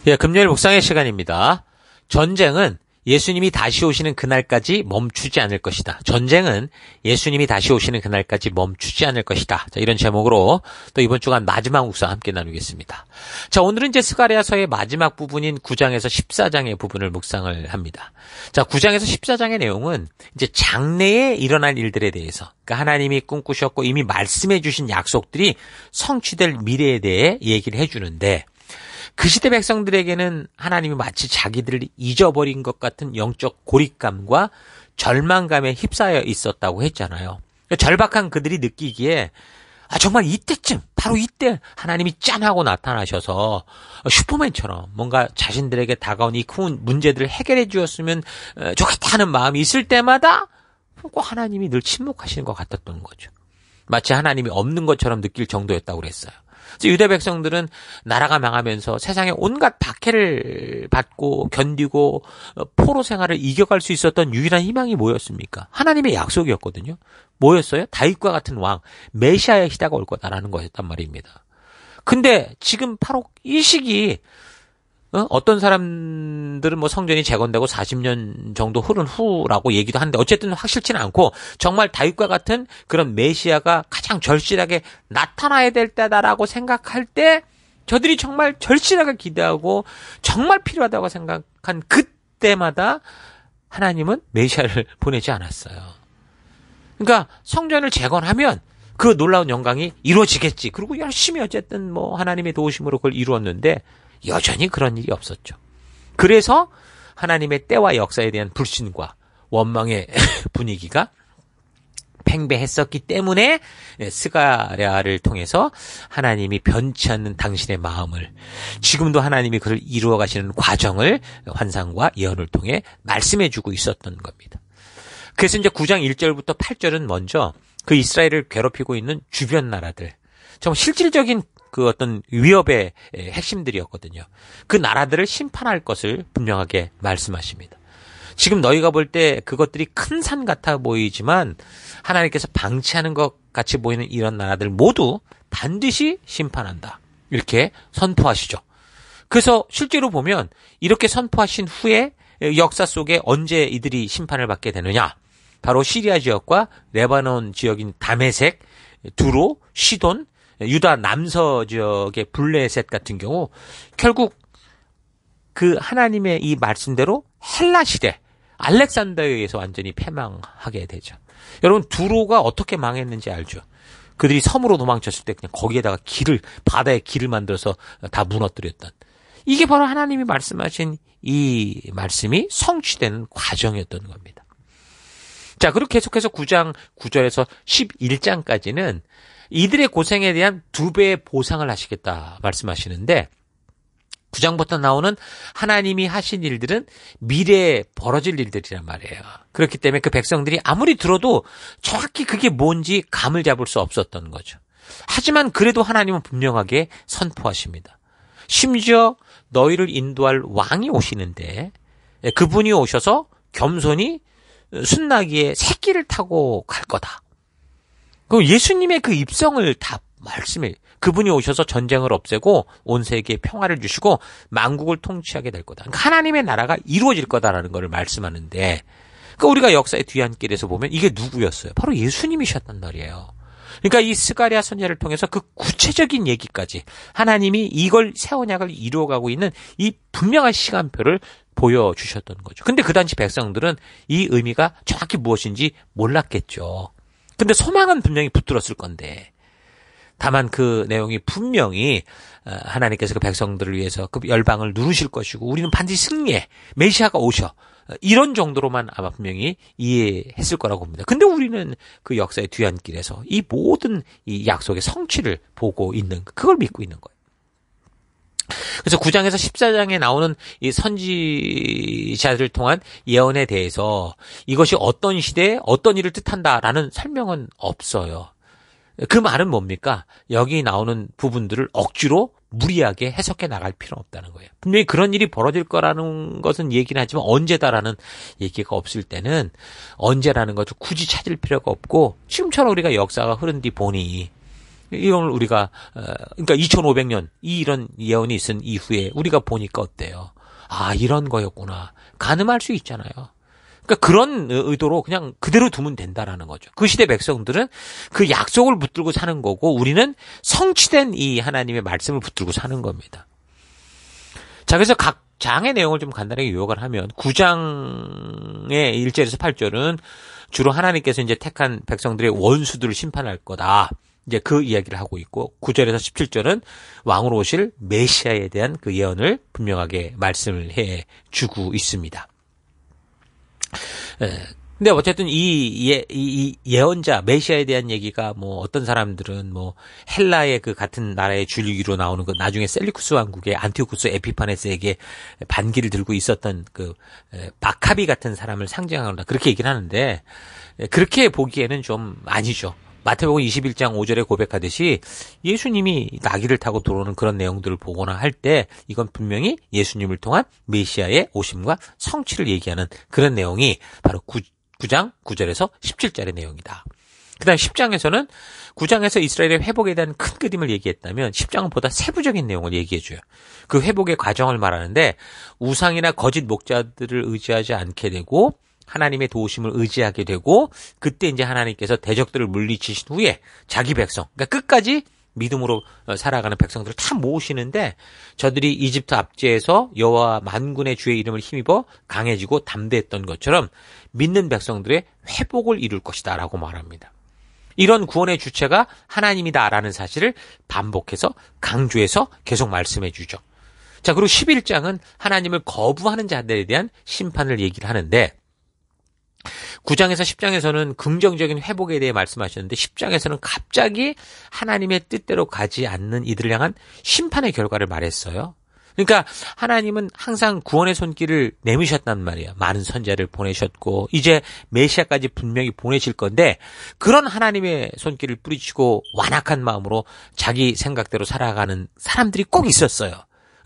예, 금요일 묵상의 시간입니다. 전쟁은 예수님이 다시 오시는 그날까지 멈추지 않을 것이다. 전쟁은 예수님이 다시 오시는 그날까지 멈추지 않을 것이다. 자, 이런 제목으로 또 이번 주간 마지막 묵상 함께 나누겠습니다. 자, 오늘은 이제 스가랴서의 마지막 부분인 9장에서 14장의 부분을 묵상을 합니다. 자, 9장에서 14장의 내용은 이제 장래에 일어날 일들에 대해서, 그러니까 하나님이 꿈꾸셨고 이미 말씀해 주신 약속들이 성취될 미래에 대해 얘기를 해주는데, 그 시대 백성들에게는 하나님이 마치 자기들을 잊어버린 것 같은 영적 고립감과 절망감에 휩싸여 있었다고 했잖아요. 절박한 그들이 느끼기에 정말 이때쯤, 바로 이때 하나님이 짠 하고 나타나셔서 슈퍼맨처럼 뭔가 자신들에게 다가온 이 큰 문제들을 해결해 주었으면 좋겠다는 마음이 있을 때마다 꼭 하나님이 늘 침묵하시는 것 같았던 거죠. 마치 하나님이 없는 것처럼 느낄 정도였다고 그랬어요. 유대 백성들은 나라가 망하면서 세상에 온갖 박해를 받고 견디고 포로 생활을 이겨갈 수 있었던 유일한 희망이 뭐였습니까? 하나님의 약속이었거든요. 뭐였어요? 다윗과 같은 왕, 메시아의 시대가 올 거다라는 거였단 말입니다. 근데 지금 바로 이 시기, 어떤 사람들은 뭐 성전이 재건되고 40년 정도 흐른 후라고 얘기도 하는데 어쨌든 확실치는 않고, 정말 다윗과 같은 그런 메시아가 가장 절실하게 나타나야 될 때다라고 생각할 때 저들이 정말 절실하게 기대하고 정말 필요하다고 생각한 그때마다 하나님은 메시아를 보내지 않았어요. 그러니까 성전을 재건하면 그 놀라운 영광이 이루어지겠지. 그리고 열심히 어쨌든 뭐 하나님의 도우심으로 그걸 이루었는데 여전히 그런 일이 없었죠. 그래서 하나님의 때와 역사에 대한 불신과 원망의 분위기가 팽배했었기 때문에 스가랴를 통해서 하나님이 변치 않는 당신의 마음을, 지금도 하나님이 그를 이루어 가시는 과정을 환상과 예언을 통해 말씀해 주고 있었던 겁니다. 그래서 이제 9장 1절부터 8절은 먼저 그 이스라엘을 괴롭히고 있는 주변 나라들, 정말 실질적인 그 어떤 위협의 핵심들이었거든요. 그 나라들을 심판할 것을 분명하게 말씀하십니다. 지금 너희가 볼 때 그것들이 큰 산 같아 보이지만 하나님께서 방치하는 것 같이 보이는 이런 나라들 모두 반드시 심판한다, 이렇게 선포하시죠. 그래서 실제로 보면 이렇게 선포하신 후에 역사 속에 언제 이들이 심판을 받게 되느냐, 바로 시리아 지역과 레바논 지역인 다메섹, 두로, 시돈, 유다 남서 지역의 블레셋 같은 경우 결국 그 하나님의 이 말씀대로 헬라 시대 알렉산더에 의해서 완전히 패망하게 되죠. 여러분, 두로가 어떻게 망했는지 알죠? 그들이 섬으로 도망쳤을 때 그냥 거기에다가 바다에 길을 만들어서 다 무너뜨렸던, 이게 바로 하나님이 말씀하신 이 말씀이 성취되는 과정이었던 겁니다. 자, 그리고 계속해서 9장 9절에서 11장까지는 이들의 고생에 대한 2배의 보상을 하시겠다 말씀하시는데, 9장부터 나오는 하나님이 하신 일들은 미래에 벌어질 일들이란 말이에요. 그렇기 때문에 그 백성들이 아무리 들어도 정확히 그게 뭔지 감을 잡을 수 없었던 거죠. 하지만 그래도 하나님은 분명하게 선포하십니다. 심지어 너희를 인도할 왕이 오시는데 그분이 오셔서 겸손히 순나귀의 새끼를 타고 갈 거다. 그 예수님의 그 입성을 다 말씀해, 그분이 오셔서 전쟁을 없애고 온 세계에 평화를 주시고 만국을 통치하게 될 거다. 그러니까 하나님의 나라가 이루어질 거다라는 것을 말씀하는데, 그러니까 우리가 역사의 뒤안길에서 보면 이게 누구였어요? 바로 예수님이셨단 말이에요. 그러니까 이 스가랴 선지자를 통해서 그 구체적인 얘기까지 하나님이 이걸 새 언약을 이루어가고 있는 이 분명한 시간표를 보여주셨던 거죠. 근데 그 당시 백성들은 이 의미가 정확히 무엇인지 몰랐겠죠. 근데 소망은 분명히 붙들었을 건데, 다만 그 내용이 분명히 하나님께서 그 백성들을 위해서 그 열방을 누르실 것이고 우리는 반드시 승리해, 메시아가 오셔, 이런 정도로만 아마 분명히 이해했을 거라고 봅니다. 근데 우리는 그 역사의 뒤안길에서 이 모든 이 약속의 성취를 보고 있는, 그걸 믿고 있는 거예요. 그래서 9장에서 14장에 나오는 이 선지자들을 통한 예언에 대해서 이것이 어떤 시대에 어떤 일을 뜻한다라는 설명은 없어요. 그 말은 뭡니까? 여기 나오는 부분들을 억지로 무리하게 해석해 나갈 필요는 없다는 거예요. 분명히 그런 일이 벌어질 거라는 것은 얘기는 하지만 언제다라는 얘기가 없을 때는 언제라는 것을 굳이 찾을 필요가 없고, 지금처럼 우리가 역사가 흐른 뒤 보니 이런 우리가 그러니까 2500년 이런 예언이 있은 이후에 우리가 보니까 어때요? 아, 이런 거였구나. 가늠할 수 있잖아요. 그러니까 그런 의도로 그냥 그대로 두면 된다라는 거죠. 그 시대 백성들은 그 약속을 붙들고 사는 거고 우리는 성취된 이 하나님의 말씀을 붙들고 사는 겁니다. 자, 그래서 각 장의 내용을 좀 간단하게 요약을 하면 9장의 1절에서 8절은 주로 하나님께서 이제 택한 백성들의 원수들을 심판할 거다. 이제 그 이야기를 하고 있고 9절에서 17절은 왕으로 오실 메시아에 대한 그 예언을 분명하게 말씀을 해 주고 있습니다. 근데 어쨌든 이 예언자 메시아에 대한 얘기가 뭐 어떤 사람들은 뭐 헬라의 그 같은 나라의 줄기로 나오는 그 나중에 셀리쿠스 왕국의 안티오쿠스 에피파네스에게 반기를 들고 있었던 그 마카비 같은 사람을 상징한다 그렇게 얘기를 하는데 그렇게 보기에는 좀 아니죠. 마태복음 21장 5절에 고백하듯이 예수님이 나귀를 타고 들어오는 그런 내용들을 보거나 할 때 이건 분명히 예수님을 통한 메시아의 오심과 성취를 얘기하는 그런 내용이 바로 9장 9절에서 17절의 내용이다. 그 다음 10장에서는 9장에서 이스라엘의 회복에 대한 큰 그림을 얘기했다면 10장은 보다 세부적인 내용을 얘기해줘요. 그 회복의 과정을 말하는데 우상이나 거짓 목자들을 의지하지 않게 되고 하나님의 도우심을 의지하게 되고 그때 이제 하나님께서 대적들을 물리치신 후에 자기 백성, 그러니까 끝까지 믿음으로 살아가는 백성들을 다 모으시는데 저들이 이집트 압제에서 여호와 만군의 주의 이름을 힘입어 강해지고 담대했던 것처럼 믿는 백성들의 회복을 이룰 것이다 라고 말합니다. 이런 구원의 주체가 하나님이다라는 사실을 반복해서 강조해서 계속 말씀해 주죠. 자, 그리고 11장은 하나님을 거부하는 자들에 대한 심판을 얘기를 하는데 9장에서 10장에서는 긍정적인 회복에 대해 말씀하셨는데 10장에서는 갑자기 하나님의 뜻대로 가지 않는 이들을 향한 심판의 결과를 말했어요. 그러니까 하나님은 항상 구원의 손길을 내미셨단 말이에요. 많은 선자를 보내셨고 이제 메시아까지 분명히 보내실 건데 그런 하나님의 손길을 뿌리치고 완악한 마음으로 자기 생각대로 살아가는 사람들이 꼭 있었어요.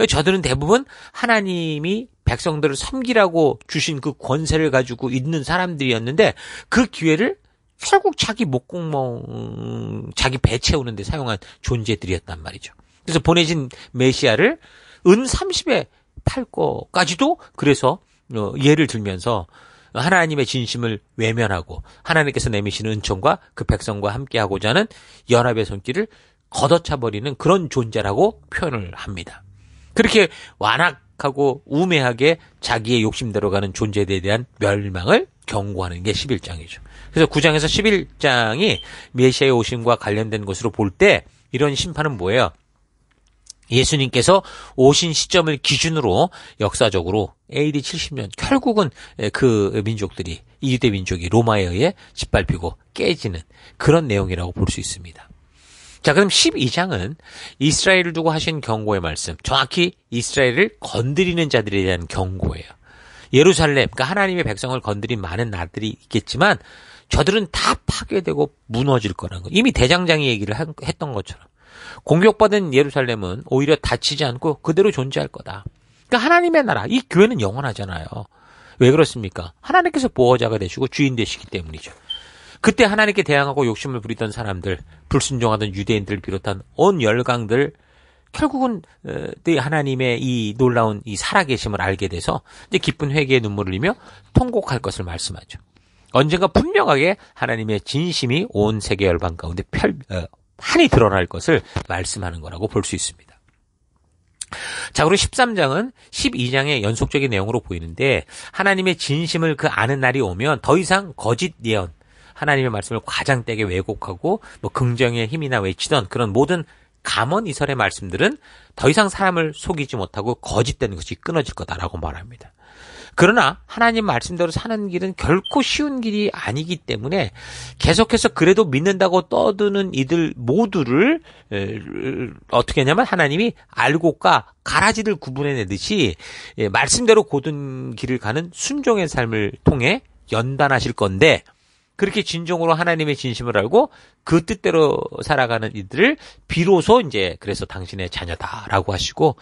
저들은 대부분 하나님이 백성들을 섬기라고 주신 그 권세를 가지고 있는 사람들이었는데 그 기회를 결국 자기 목구멍, 자기 배 채우는 데 사용한 존재들이었단 말이죠. 그래서 보내진 메시아를 은 30에 팔 거까지도 그래서 예를 들면서 하나님의 진심을 외면하고 하나님께서 내미시는 은총과 그 백성과 함께하고자 하는 연합의 손길을 걷어차버리는 그런 존재라고 표현을 합니다. 그렇게 완악하고 우매하게 자기의 욕심대로 가는 존재들에 대한 멸망을 경고하는 게 11장이죠. 그래서 9장에서 11장이 메시아의 오심과 관련된 것으로 볼 때 이런 심판은 뭐예요? 예수님께서 오신 시점을 기준으로 역사적으로 AD 70년 결국은 그 민족들이 이유대 민족이 로마에 의해 짓밟히고 깨지는 그런 내용이라고 볼 수 있습니다. 자, 그럼 12장은 이스라엘을 두고 하신 경고의 말씀, 정확히 이스라엘을 건드리는 자들에 대한 경고예요. 예루살렘, 그러니까 하나님의 백성을 건드린 많은 나라들이 있겠지만 저들은 다 파괴되고 무너질 거라는 거. 이미 대장장이 얘기를 했던 것처럼. 공격받은 예루살렘은 오히려 다치지 않고 그대로 존재할 거다. 그러니까 하나님의 나라, 이 교회는 영원하잖아요. 왜 그렇습니까? 하나님께서 보호자가 되시고 주인 되시기 때문이죠. 그때 하나님께 대항하고 욕심을 부리던 사람들, 불순종하던 유대인들을 비롯한 온 열강들 결국은 하나님의 이 놀라운 이 살아계심을 알게 돼서 이제 기쁜 회개의 눈물을 흘리며 통곡할 것을 말씀하죠. 언젠가 분명하게 하나님의 진심이 온 세계 열방 가운데 환히 드러날 것을 말씀하는 거라고 볼 수 있습니다. 자, 그리고 13장은 12장의 연속적인 내용으로 보이는데 하나님의 진심을 그 아는 날이 오면 더 이상 거짓 예언, 하나님의 말씀을 과장되게 왜곡하고 뭐 긍정의 힘이나 외치던 그런 모든 감언 이설의 말씀들은 더 이상 사람을 속이지 못하고 거짓되는 것이 끊어질 거다라고 말합니다. 그러나 하나님 말씀대로 사는 길은 결코 쉬운 길이 아니기 때문에 계속해서 그래도 믿는다고 떠드는 이들 모두를 어떻게 하냐면 하나님이 알곡과 가라지를 구분해내듯이 말씀대로 고든 길을 가는 순종의 삶을 통해 연단하실 건데 그렇게 진정으로 하나님의 진심을 알고 그 뜻대로 살아가는 이들을 비로소 이제 그래서 당신의 자녀다라고 하시고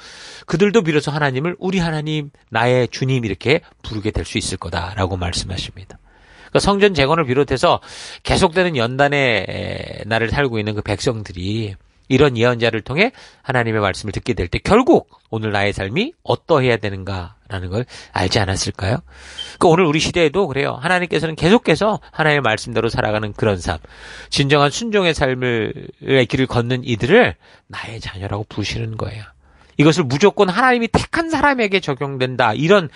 그들도 비로소 하나님을 우리 하나님, 나의 주님 이렇게 부르게 될 수 있을 거다라고 말씀하십니다. 그러니까 성전 재건을 비롯해서 계속되는 연단의 날을 살고 있는 그 백성들이 이런 예언자를 통해 하나님의 말씀을 듣게 될 때 결국 오늘 나의 삶이 어떠해야 되는가라는 걸 알지 않았을까요? 그러니까 오늘 우리 시대에도 그래요. 하나님께서는 계속해서 하나님의 말씀대로 살아가는 그런 삶, 진정한 순종의 삶의 길을 걷는 이들을 나의 자녀라고 부르시는 거예요. 이것을 무조건 하나님이 택한 사람에게 적용된다. 이런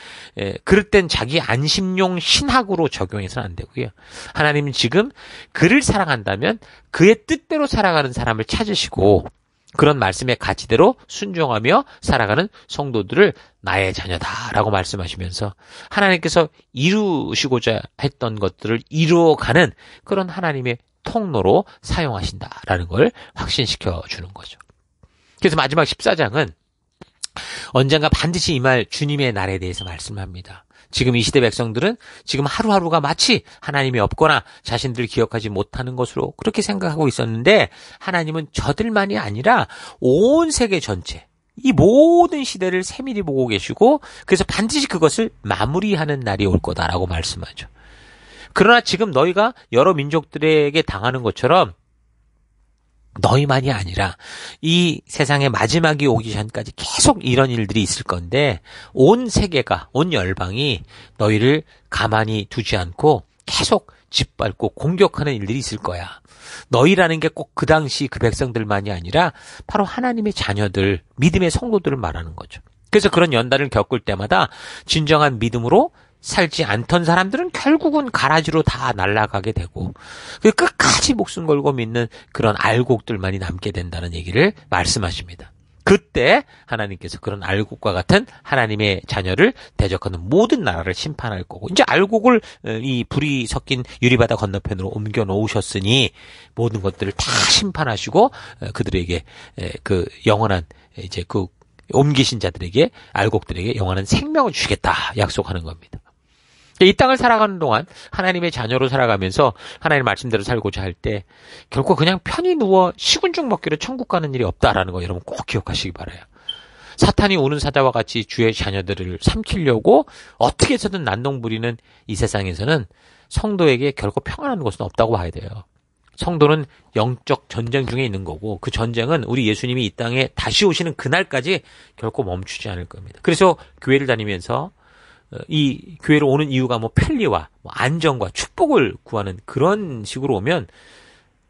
그릇된 자기 안심용 신학으로 적용해서는 안 되고요. 하나님은 지금 그를 사랑한다면 그의 뜻대로 살아가는 사람을 찾으시고 그런 말씀의 가치대로 순종하며 살아가는 성도들을 나의 자녀다라고 말씀하시면서 하나님께서 이루시고자 했던 것들을 이루어가는 그런 하나님의 통로로 사용하신다라는 걸 확신시켜 주는 거죠. 그래서 마지막 14장은 언젠가 반드시 임할 주님의 날에 대해서 말씀합니다. 지금 이 시대 백성들은 지금 하루하루가 마치 하나님이 없거나 자신들을 기억하지 못하는 것으로 그렇게 생각하고 있었는데 하나님은 저들만이 아니라 온 세계 전체 이 모든 시대를 세밀히 보고 계시고 그래서 반드시 그것을 마무리하는 날이 올 거다라고 말씀하죠. 그러나 지금 너희가 여러 민족들에게 당하는 것처럼 너희만이 아니라 이 세상의 마지막이 오기 전까지 계속 이런 일들이 있을 건데 온 세계가, 온 열방이 너희를 가만히 두지 않고 계속 짓밟고 공격하는 일들이 있을 거야. 너희라는 게 꼭 그 당시 그 백성들만이 아니라 바로 하나님의 자녀들, 믿음의 성도들을 말하는 거죠. 그래서 그런 연단을 겪을 때마다 진정한 믿음으로 살지 않던 사람들은 결국은 가라지로 다 날아가게 되고 끝까지 목숨 걸고 믿는 그런 알곡들만이 남게 된다는 얘기를 말씀하십니다. 그때 하나님께서 그런 알곡과 같은 하나님의 자녀를 대적하는 모든 나라를 심판할 거고 이제 알곡을 이 불이 섞인 유리바다 건너편으로 옮겨 놓으셨으니 모든 것들을 다 심판하시고 그들에게 그 영원한 이제 그 옮기신 자들에게 알곡들에게 영원한 생명을 주시겠다 약속하는 겁니다. 이 땅을 살아가는 동안 하나님의 자녀로 살아가면서 하나님의 말씀대로 살고자 할 때 결코 그냥 편히 누워 식은죽 먹기로 천국 가는 일이 없다라는 거 여러분 꼭 기억하시기 바라요. 사탄이 오는 사자와 같이 주의 자녀들을 삼키려고 어떻게 해서든 난동 부리는 이 세상에서는 성도에게 결코 평안한 것은 없다고 봐야 돼요. 성도는 영적 전쟁 중에 있는 거고 그 전쟁은 우리 예수님이 이 땅에 다시 오시는 그날까지 결코 멈추지 않을 겁니다. 그래서 교회를 다니면서 이 교회로 오는 이유가 뭐 편리와 뭐 안정과 축복을 구하는 그런 식으로 오면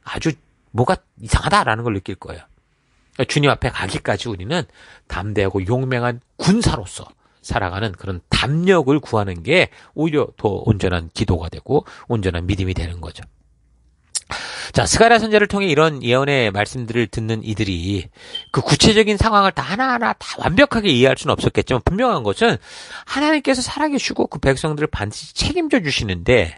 아주 뭐가 이상하다라는 걸 느낄 거예요. 그러니까 주님 앞에 가기까지 우리는 담대하고 용맹한 군사로서 살아가는 그런 담력을 구하는 게 오히려 더 온전한 기도가 되고 온전한 믿음이 되는 거죠. 자, 스가랴 선지자를 통해 이런 예언의 말씀들을 듣는 이들이 그 구체적인 상황을 다 하나하나 다 완벽하게 이해할 수는 없었겠지만 분명한 것은 하나님께서 살아계시고 그 백성들을 반드시 책임져 주시는데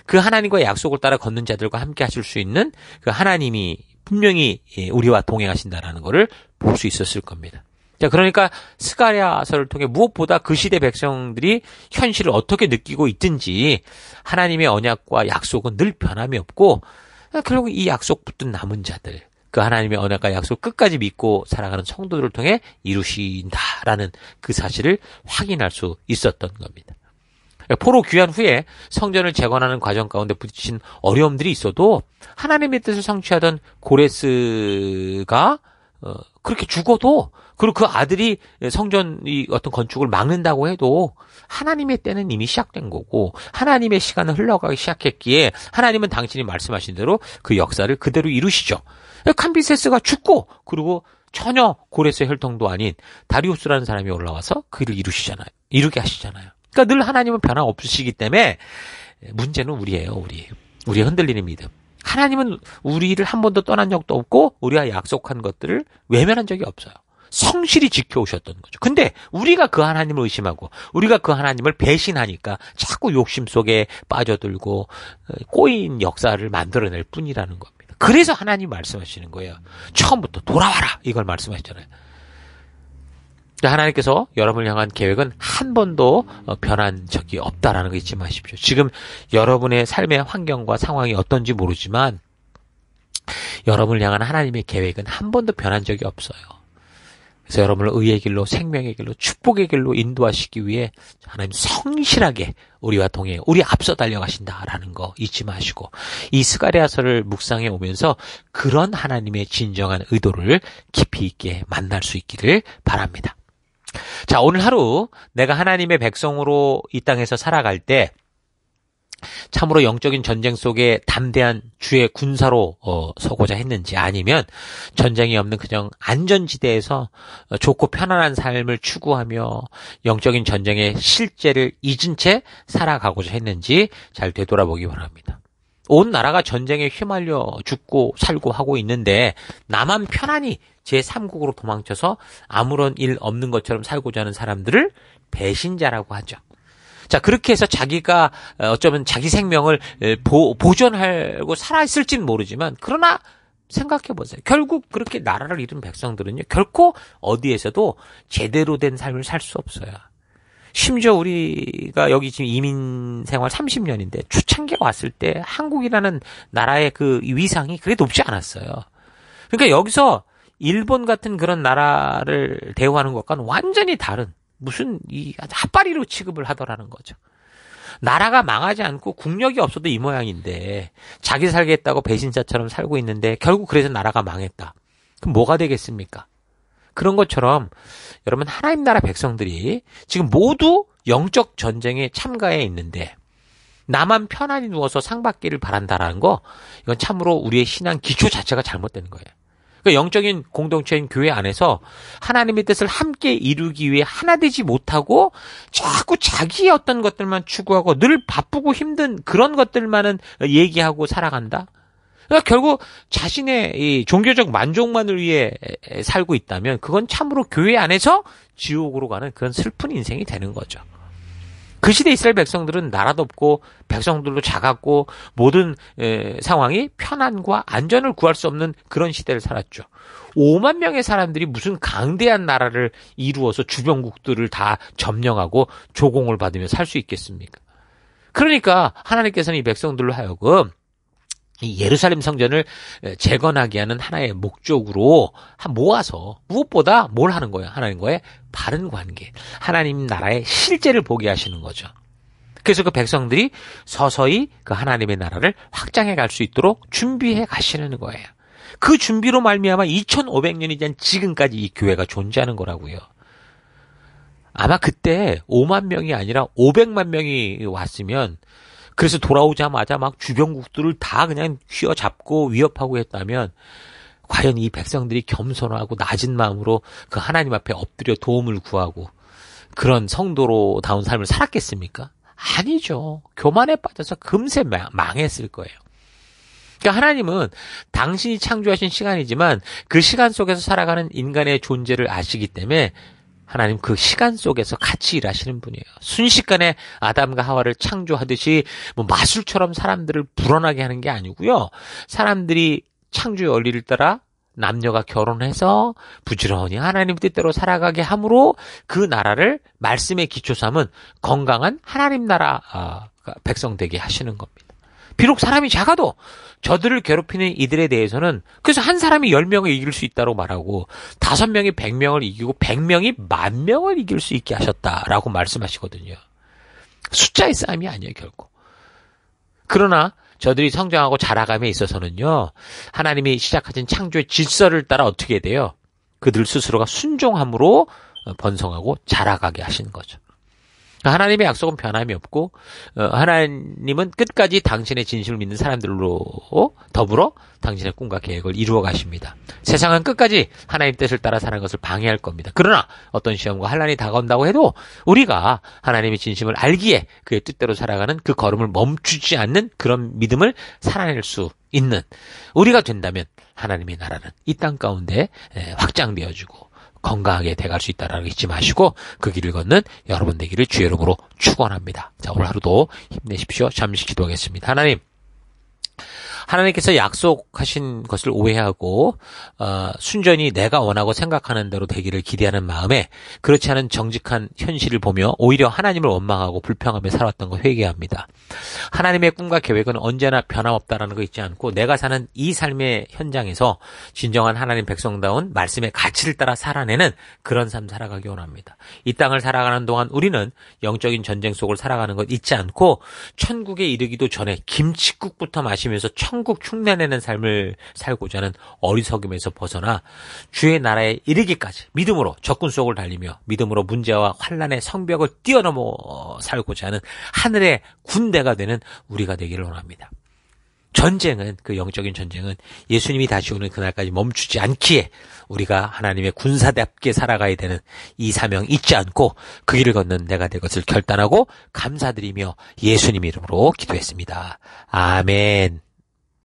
그 하나님과의 약속을 따라 걷는 자들과 함께 하실 수 있는 그 하나님이 분명히 우리와 동행하신다라는 것을 볼 수 있었을 겁니다. 자, 그러니까 스가랴서를 통해 무엇보다 그 시대 백성들이 현실을 어떻게 느끼고 있든지 하나님의 언약과 약속은 늘 변함이 없고 결국 이 약속 붙든 남은 자들, 그 하나님의 언약과 약속 끝까지 믿고 살아가는 성도들을 통해 이루신다라는 그 사실을 확인할 수 있었던 겁니다. 포로 귀환 후에 성전을 재건하는 과정 가운데 부딪힌 어려움들이 있어도 하나님의 뜻을 성취하던 고레스가 그렇게 죽어도 그리고 그 아들이 성전 이 어떤 건축을 막는다고 해도 하나님의 때는 이미 시작된 거고 하나님의 시간은 흘러가기 시작했기에 하나님은 당신이 말씀하신 대로 그 역사를 그대로 이루시죠. 캄비세스가 죽고 그리고 전혀 고레스의 혈통도 아닌 다리우스라는 사람이 올라와서 그 일을 이루게 하시잖아요. 그러니까 늘 하나님은 변함없으시기 때문에 문제는 우리예요. 우리의 흔들리는 믿음. 하나님은 우리를 한 번도 떠난 적도 없고 우리와 약속한 것들을 외면한 적이 없어요. 성실히 지켜오셨던 거죠. 근데 우리가 그 하나님을 의심하고 우리가 그 하나님을 배신하니까 자꾸 욕심 속에 빠져들고 꼬인 역사를 만들어낼 뿐이라는 겁니다. 그래서 하나님 말씀하시는 거예요. 처음부터 돌아와라 이걸 말씀하셨잖아요. 하나님께서 여러분을 향한 계획은 한 번도 변한 적이 없다라는 거 잊지 마십시오. 지금 여러분의 삶의 환경과 상황이 어떤지 모르지만 여러분을 향한 하나님의 계획은 한 번도 변한 적이 없어요. 그래서 여러분을 의의 길로, 생명의 길로, 축복의 길로 인도하시기 위해 하나님 성실하게 우리와 동행, 우리 앞서 달려가신다라는 거 잊지 마시고 이 스가랴서를 묵상해 오면서 그런 하나님의 진정한 의도를 깊이 있게 만날 수 있기를 바랍니다. 자, 오늘 하루 내가 하나님의 백성으로 이 땅에서 살아갈 때 참으로 영적인 전쟁 속에 담대한 주의 군사로 서고자 했는지, 아니면 전쟁이 없는 그냥 안전지대에서 좋고 편안한 삶을 추구하며 영적인 전쟁의 실제를 잊은 채 살아가고자 했는지 잘 되돌아보기 바랍니다. 온 나라가 전쟁에 휘말려 죽고 살고 하고 있는데 나만 편안히 제3국으로 도망쳐서 아무런 일 없는 것처럼 살고자 하는 사람들을 배신자라고 하죠. 자, 그렇게 해서 자기가 어쩌면 자기 생명을 보존하고 살아있을지는 모르지만, 그러나 생각해 보세요. 결국 그렇게 나라를 잃은 백성들은요, 결코 어디에서도 제대로 된 삶을 살 수 없어요. 심지어 우리가 여기 지금 이민 생활 30년인데 초창기에 왔을 때 한국이라는 나라의 그 위상이 그렇게 높지 않았어요. 그러니까 여기서 일본 같은 그런 나라를 대우하는 것과는 완전히 다른, 무슨 이 핫바리로 취급을 하더라는 거죠. 나라가 망하지 않고 국력이 없어도 이 모양인데 자기 살겠다고 배신자처럼 살고 있는데 결국 그래서 나라가 망했다. 그럼 뭐가 되겠습니까? 그런 것처럼 여러분, 하나님 나라 백성들이 지금 모두 영적 전쟁에 참가해 있는데 나만 편안히 누워서 상 받기를 바란다라는 거, 이건 참으로 우리의 신앙 기초 자체가 잘못된 거예요. 그러니까 영적인 공동체인 교회 안에서 하나님의 뜻을 함께 이루기 위해 하나 되지 못하고 자꾸 자기의 어떤 것들만 추구하고 늘 바쁘고 힘든 그런 것들만은 얘기하고 살아간다. 그러니까 결국 자신의 이 종교적 만족만을 위해 살고 있다면 그건 참으로 교회 안에서 지옥으로 가는 그런 슬픈 인생이 되는 거죠. 그 시대 이스라엘 백성들은 나라도 없고 백성들도 작았고 모든 상황이 편안과 안전을 구할 수 없는 그런 시대를 살았죠. 5만 명의 사람들이 무슨 강대한 나라를 이루어서 주변국들을 다 점령하고 조공을 받으며 살 수 있겠습니까? 그러니까 하나님께서는 이 백성들로 하여금 이 예루살렘 성전을 재건하게 하는 하나의 목적으로 모아서 무엇보다 뭘 하는 거예요? 하나님과의 바른 관계, 하나님 나라의 실제를 보게 하시는 거죠. 그래서 그 백성들이 서서히 그 하나님의 나라를 확장해 갈 수 있도록 준비해 가시는 거예요. 그 준비로 말미암아 2500년이 된 지금까지 이 교회가 존재하는 거라고요. 아마 그때 5만 명이 아니라 500만 명이 왔으면, 그래서 돌아오자마자 막 주변국들을 다 그냥 휘어잡고 위협하고 했다면 과연 이 백성들이 겸손하고 낮은 마음으로 그 하나님 앞에 엎드려 도움을 구하고 그런 성도로다운 삶을 살았겠습니까? 아니죠. 교만에 빠져서 금세 망했을 거예요. 그러니까 하나님은 당신이 창조하신 시간이지만 그 시간 속에서 살아가는 인간의 존재를 아시기 때문에 하나님 그 시간 속에서 같이 일하시는 분이에요. 순식간에 아담과 하와를 창조하듯이 뭐 마술처럼 사람들을 불어나게 하는 게 아니고요. 사람들이 창조의 원리를 따라 남녀가 결혼해서 부지런히 하나님 뜻대로 살아가게 함으로 그 나라를 말씀의 기초 삼은 건강한 하나님 나라 백성 되게 하시는 겁니다. 비록 사람이 작아도 저들을 괴롭히는 이들에 대해서는, 그래서 한 사람이 10명을 이길 수 있다고 말하고 5명이 100명을 이기고 100명이 10,000명을 이길 수 있게 하셨다라고 말씀하시거든요. 숫자의 싸움이 아니에요, 결국. 그러나 저들이 성장하고 자라감에 있어서는요, 하나님이 시작하신 창조의 질서를 따라 어떻게 돼요? 그들 스스로가 순종함으로 번성하고 자라가게 하시는 거죠. 하나님의 약속은 변함이 없고 하나님은 끝까지 당신의 진심을 믿는 사람들로 더불어 당신의 꿈과 계획을 이루어 가십니다. 세상은 끝까지 하나님 뜻을 따라 사는 것을 방해할 겁니다. 그러나 어떤 시험과 환난이 다가온다고 해도 우리가 하나님의 진심을 알기에 그의 뜻대로 살아가는 그 걸음을 멈추지 않는 그런 믿음을 살아낼 수 있는 우리가 된다면 하나님의 나라는 이 땅 가운데 확장되어지고 건강하게 돼갈 수 있다는 걸 잊지 마시고 그 길을 걷는 여러분 되기를 주의 이름으로 축원합니다. 자, 오늘 하루도 힘내십시오. 잠시 기도하겠습니다. 하나님, 하나님께서 약속하신 것을 오해하고 순전히 내가 원하고 생각하는 대로 되기를 기대하는 마음에 그렇지 않은 정직한 현실을 보며 오히려 하나님을 원망하고 불평하며 살았던 거 회개합니다. 하나님의 꿈과 계획은 언제나 변함없다라는 거 잊지 않고 내가 사는 이 삶의 현장에서 진정한 하나님 백성다운 말씀의 가치를 따라 살아내는 그런 삶 살아가기 원합니다. 이 땅을 살아가는 동안 우리는 영적인 전쟁 속을 살아가는 것 잊지 않고 천국에 이르기도 전에 김칫국부터 마시면서 천국 흉내내는 삶을 살고자 하는 어리석음에서 벗어나 주의 나라에 이르기까지 믿음으로 적군 속을 달리며 믿음으로 문제와 환난의 성벽을 뛰어넘어 살고자 하는 하늘의 군대가 되는 우리가 되기를 원합니다. 전쟁은, 그 영적인 전쟁은 예수님이 다시 오는 그날까지 멈추지 않기에 우리가 하나님의 군사답게 살아가야 되는 이 사명 잊지 않고 그 길을 걷는 내가 될 것을 결단하고 감사드리며 예수님 이름으로 기도했습니다. 아멘.